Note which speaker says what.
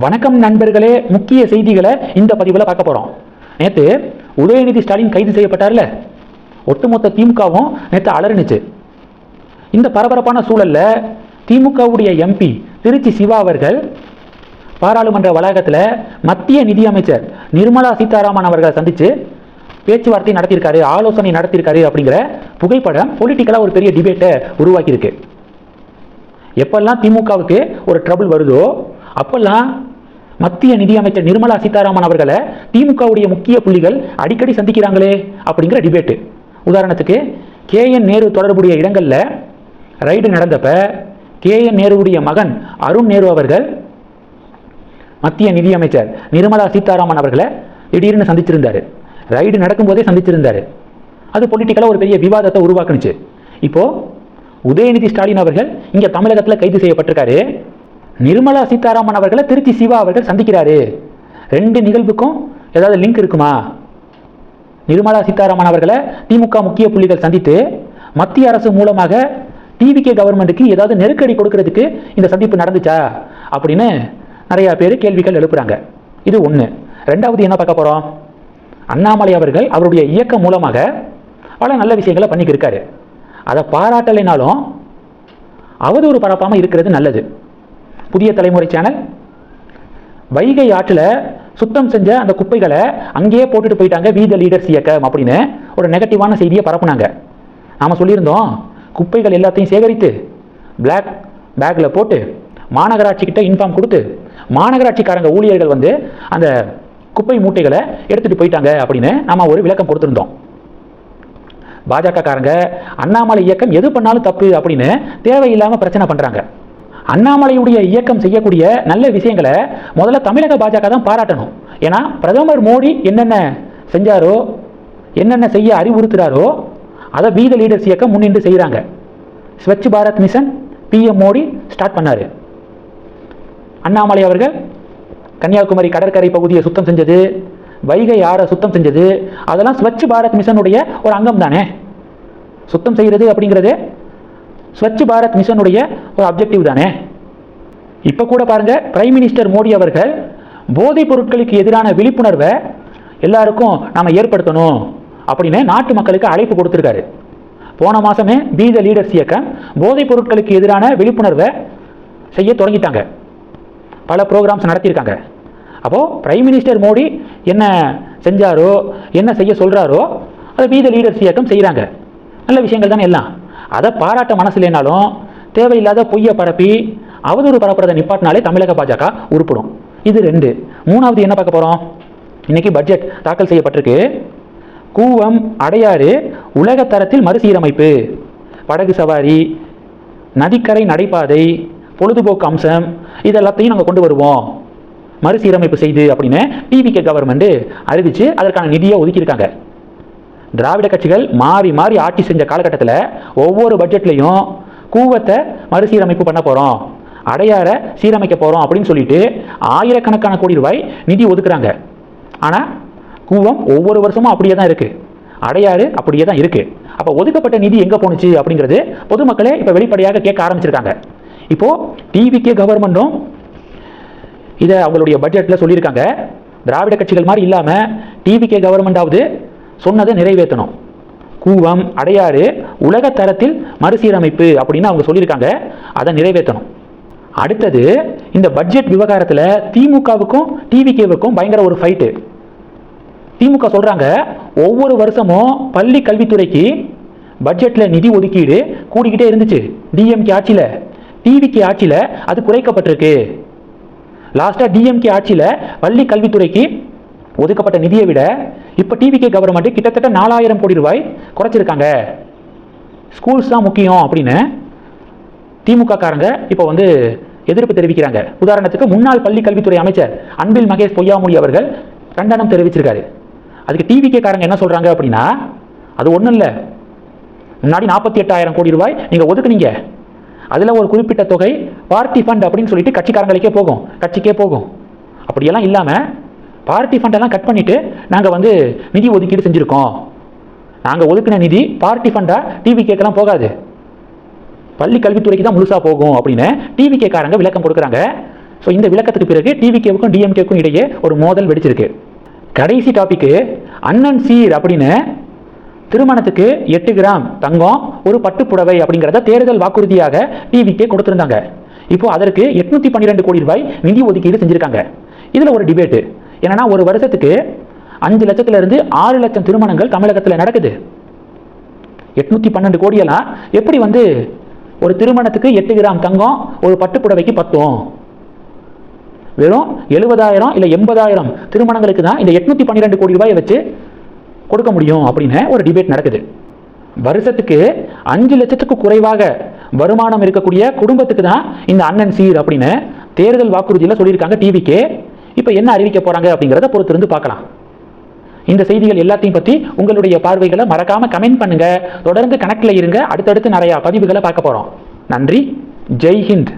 Speaker 1: வணக்கம் நண்பர்களே, முக்கிய செய்திகளை இந்த பதிவில் பார்க்க போறோம். நேற்று உதயநிதி ஸ்டாலின் கைது செய்யப்பட்டார்ல, ஒட்டுமொத்த திமுகவும் நேற்று அலறினுச்சு. இந்த பரபரப்பான சூழல்ல திமுகவுடைய எம்பி திருச்சி சிவா அவர்கள் பாராளுமன்ற வளாகத்தில் மத்திய நிதியமைச்சர் நிர்மலா சீதாராமன் அவர்களை சந்திச்சு பேச்சுவார்த்தை நடத்தியிருக்காரு, ஆலோசனை நடத்தியிருக்காரு அப்படிங்கிற புகைப்படம் பொலிட்டிக்கலாக ஒரு பெரிய டிபேட்டை உருவாக்கியிருக்கு. எப்பெல்லாம் திமுகவுக்கு ஒரு ட்ரபிள் வருதோ அப்பெல்லாம் மத்திய நிதியமைச்சர் நிர்மலா சீதாராமன் அவர்களை திமுகவுடைய முக்கிய புள்ளிகள் அடிக்கடி சந்திக்கிறாங்களே அப்படிங்கிற டிபேட்டு. உதாரணத்துக்கு KN நேரு தொடர்புடைய இடங்களில் ரைடு நடந்தப்ப KN நேருடைய மகன் அருண் நேரு அவர்கள் மத்திய நிதியமைச்சர் நிர்மலா சீதாராமன் அவர்களை திடீர்னு சந்திச்சிருந்தாரு. ரைடு நடக்கும்போதே சந்திச்சிருந்தாரு. அது பொலிட்டிக்கலாக ஒரு பெரிய விவாதத்தை உருவாக்குனுச்சு. இப்போ உதயநிதி ஸ்டாலின் அவர்கள் இங்கே தமிழகத்தில் கைது செய்யப்பட்டிருக்காரு. நிர்மலா சீதாராமன் அவர்களை திருச்சி சிவா அவர்கள் சந்திக்கிறாரு. ரெண்டு நிகழ்வுக்கும் ஏதாவது லிங்க் இருக்குமா? நிர்மலா சீதாராமன் அவர்களை திமுக முக்கிய புள்ளிகள் சந்தித்து மத்திய அரசு மூலமாக TVK கவர்மெண்ட்டுக்கு ஏதாவது நெருக்கடி கொடுக்கறதுக்கு இந்த சந்திப்பு நடந்துச்சா அப்படின்னு நிறைய பேர் கேள்விகள் எழுப்புறாங்க. இது ஒன்று. ரெண்டாவது என்ன பார்க்க போகிறோம்? அண்ணாமலை அவர்கள் அவருடைய இயக்கம் மூலமாக பல நல்ல விஷயங்களை பண்ணிக்கிருக்காரு. அதை பாராட்டலைனாலும் அவதூறு பரப்பாமல் இருக்கிறது நல்லது. புதிய தலைமுறை சேனல் வைகை ஆற்றில் சுத்தம் செஞ்ச அந்த குப்பைகளை அங்கேயே போட்டுட்டு போயிட்டாங்க வி த லீடர்ஸ் இயக்கம் அப்படின்னு ஒரு நெகட்டிவான செய்தியை பரப்புனாங்க. நாம் சொல்லியிருந்தோம், குப்பைகள் எல்லாத்தையும் சேகரித்து பிளாக் பேக்கில் போட்டு மாநகராட்சிக்கிட்ட இன்ஃபார்ம் கொடுத்து மாநகராட்சிக்காரங்க ஊழியர்கள் வந்து அந்த குப்பை மூட்டைகளை எடுத்துகிட்டு போயிட்டாங்க அப்படின்னு நாம் ஒரு விளக்கம் கொடுத்துருந்தோம். பாஜக காரங்க அண்ணாமலை இயக்கம் எது பண்ணாலும் தப்பு அப்படின்னு தேவையில்லாமல் பிரச்சனை பண்ணுறாங்க. அண்ணாமலையுடைய இயக்கம் செய்யக்கூடிய நல்ல விஷயங்களை முதல்ல தமிழக பாஜக தான் பாராட்டணும். ஏன்னா பிரதமர் மோடி என்னென்ன செஞ்சாரோ, என்னென்ன செய்ய அறிவுறுத்துறாரோ அதை வி த லீடர்ஸ் இயக்கம் முன்னின்று செய்கிறாங்க. Swachh Bharat mission PM Modi start பண்ணார். அண்ணாமலை அவர்கள் கன்னியாகுமரி கடற்கரை பகுதியை சுத்தம் செஞ்சது, வைகை ஆறை சுத்தம் செஞ்சது, அதெல்லாம் ஸ்வச் பாரத் மிஷனுடைய ஒரு அங்கம் தானே. சுத்தம் செய்கிறது அப்படிங்கிறது ஸ்வச் பாரத் மிஷனுடைய ஒரு அப்ஜெக்டிவ் தானே. இப்போ கூட பாருங்க, பிரைம் மினிஸ்டர் மோடி அவர்கள் போதைப் பொருட்களுக்கு எதிரான விழிப்புணர்வை எல்லாருக்கும் நாம் ஏற்படுத்தணும் அப்படின்னு நாட்டு மக்களுக்கு அழைப்பு கொடுத்துருக்காரு. போன மாதமே வி த லீடர்ஸ் இயக்கம் போதைப் பொருட்களுக்கு எதிரான விழிப்புணர்வை செய்ய தொடங்கிட்டாங்க. பல ப்ரோக்ராம்ஸ் நடத்தியிருக்காங்க. அப்போது பிரைம் மினிஸ்டர் மோடி என்ன செஞ்சாரோ, என்ன செய்ய சொல்கிறாரோ அதை வி த லீடர்ஸ் இயக்கம் செய்கிறாங்க. நல்ல விஷயங்கள் தானே எல்லாம். அதை பாராட்ட மனசு இல்லைனாலும் தேவையில்லாத பொய்யை பரப்பி அவதூறு பரப்புறதை நிப்பாட்டினாலே தமிழக பாஜக உருப்படும். இது ரெண்டு. மூணாவது என்ன பார்க்க போகிறோம்? இன்னைக்கு பட்ஜெட் தாக்கல் செய்யப்பட்டிருக்கு. கூவம் அடையாறு உலக தரத்தில் மறுசீரமைப்பு, படகு சவாரி, நதிக்கரை நடைபாதை, பொழுதுபோக்கு அம்சம் இதெல்லாத்தையும் நாங்கள் கொண்டு வருவோம் மறுசீரமைப்பு செய்து அப்படின்னு TVK கவர்மெண்ட் அறிவித்து அதற்கான நிதியை ஒதுக்கியிருக்காங்க. திராவிட கட்சிகள் மாறி மாறி ஆட்சி செஞ்ச காலகட்டத்தில் ஒவ்வொரு பட்ஜெட்லையும் கூவத்தை மறுசீரமைப்பு பண்ண போகிறோம், அடையாரை சீரமைக்க போகிறோம் அப்படின்னு சொல்லிட்டு ஆயிரக்கணக்கான கோடி ரூபாய் நிதி ஒதுக்குறாங்க. ஆனால் கூவம் ஒவ்வொரு வருஷமும் அப்படியே தான் இருக்குது, அடையாறு அப்படியே தான் இருக்குது. அப்போ ஒதுக்கப்பட்ட நிதி எங்கே போணுச்சு அப்படிங்கிறது பொதுமக்களே இப்போ வெளிப்படையாக கேட்க ஆரம்பிச்சிருக்காங்க. இப்போது TVK கவர்மெண்ட்டும் இதை அவங்களுடைய பட்ஜெட்டில் சொல்லியிருக்காங்க. திராவிட கட்சிகள் மாதிரி இல்லாமல் TVK கவர்மெண்டாவது சொன்னதை நிறைவேற்றணும். கூவம் அடையாறு உலக தரத்தில் மறுசீரமைப்பு அப்படின்னு அவங்க சொல்லியிருக்காங்க, அதை நிறைவேற்றணும். அடுத்தது, இந்த பட்ஜெட் விவகாரத்தில் திமுகவுக்கும் TVKவுக்கும் பயங்கர ஒரு ஃபைட்டு. திமுக சொல்கிறாங்க, ஒவ்வொரு வருஷமும் பள்ளி கல்வித்துறைக்கு பட்ஜெட்டில் நிதி ஒதுக்கீடு கூடிக்கிட்டே இருந்துச்சு DMK ஆட்சியில். TVK ஆட்சியில் அது குறைக்கப்பட்டிருக்கு. லாஸ்ட்டாக DMK ஆட்சியில் பள்ளி கல்வித்துறைக்கு ஒதுக்கப்பட்ட நிதியை விட இப்போ TVK கவர்மெண்ட் கிட்டத்தட்ட 4000 கோடி ரூபாய் குறைச்சிருக்காங்க. ஸ்கூல்ஸ் தான் முக்கியம் அப்படின்னு திமுக காரங்க இப்போ வந்து எதிர்ப்பு தெரிவிக்கிறாங்க. உதாரணத்துக்கு முன்னாள் பள்ளி கல்வித்துறை அமைச்சர் அன்பில் மகேஷ் பொய்யாமொழி அவர்கள் கண்டனம் தெரிவிச்சிருக்காரு. அதுக்கு TVK காரங்க என்ன சொல்கிறாங்க அப்படின்னா, அது ஒன்றும் இல்லை, முன்னாடி 48,000 கோடி ரூபாய் நீங்கள் ஒதுக்குனீங்க, அதில் ஒரு குறிப்பிட்ட தொகை பார்ட்டி ஃபண்ட் அப்படின்னு சொல்லிட்டு கட்சிக்கே போகும். அப்படியெல்லாம் இல்லாமல் பார்ட்டி ஃபண்டெல்லாம் கட் பண்ணிவிட்டு நாங்கள் வந்து நிதி ஒதுக்கீடு செஞ்சுருக்கோம். நாங்கள் ஒதுக்கின நிதி பார்ட்டி ஃபண்டாக TVKக்கெல்லாம் போகாது, பள்ளி கல்வித்துறைக்கு தான் முழுசாக போகும் அப்படின்னு TVK காரங்க விளக்கம் கொடுக்குறாங்க. ஸோ இந்த விளக்கத்துக்கு பிறகு டிவிகேவுக்கும் டிஎம்கேவுக்கும் இடையே ஒரு மோதல் வெடிச்சிருக்கு. கடைசி டாபிக், அண்ணன் சீர் அப்படின்னு திருமணத்துக்கு 8 கிராம் தங்கம், ஒரு பட்டுப்புடவை அப்படிங்கிறத தேர்தல் வாக்குறுதியாக டிவிகே கொடுத்திருந்தாங்க. இப்போ அதற்கு 812 கோடி ரூபாய் நிதி ஒதுக்கீடு செஞ்சிருக்காங்க. இதுல ஒரு டிபேட் என்னன்னா, ஒரு வருஷத்துக்கு 5 லட்சத்துல இருந்து 6 லட்சம் திருமணங்கள் தமிழகத்தில் நடக்குது. 812 கோடியெல்லாம் எப்படி ஒரு திருமணத்துக்கு 8 கிராம் தங்கம், ஒரு பட்டுப்புடவைக்கு பத்தும்? வெறும் 70,000 இல்ல 80,000 திருமணங்களுக்கு தான் இந்த 812 கோடி ரூபாயை வச்சு கொடுக்க முடியும் அப்படின்னு ஒரு டிபேட் நடக்குது. வருஷத்துக்கு 5 லட்சத்துக்கு குறைவாக வருமானம் இருக்கக்கூடிய குடும்பத்துக்கு தான் இந்த அண்ணன் சீர் அப்படின்னு தேர்தல் வாக்குறுதியில் சொல்லியிருக்காங்க டிவிகே. இப்போ என்ன அறிவிக்க போறாங்க அப்படிங்கிறத பொறுத்திருந்து பார்க்கலாம். இந்த செய்திகள் எல்லாத்தையும் பற்றி உங்களுடைய பார்வைகளை மறக்காம கமெண்ட் பண்ணுங்க. தொடர்ந்து கணக்கில் இருங்க. அடுத்தடுத்து நிறைய பதிவுகளை பார்க்க போறோம். நன்றி. ஜெய் ஹிந்த்.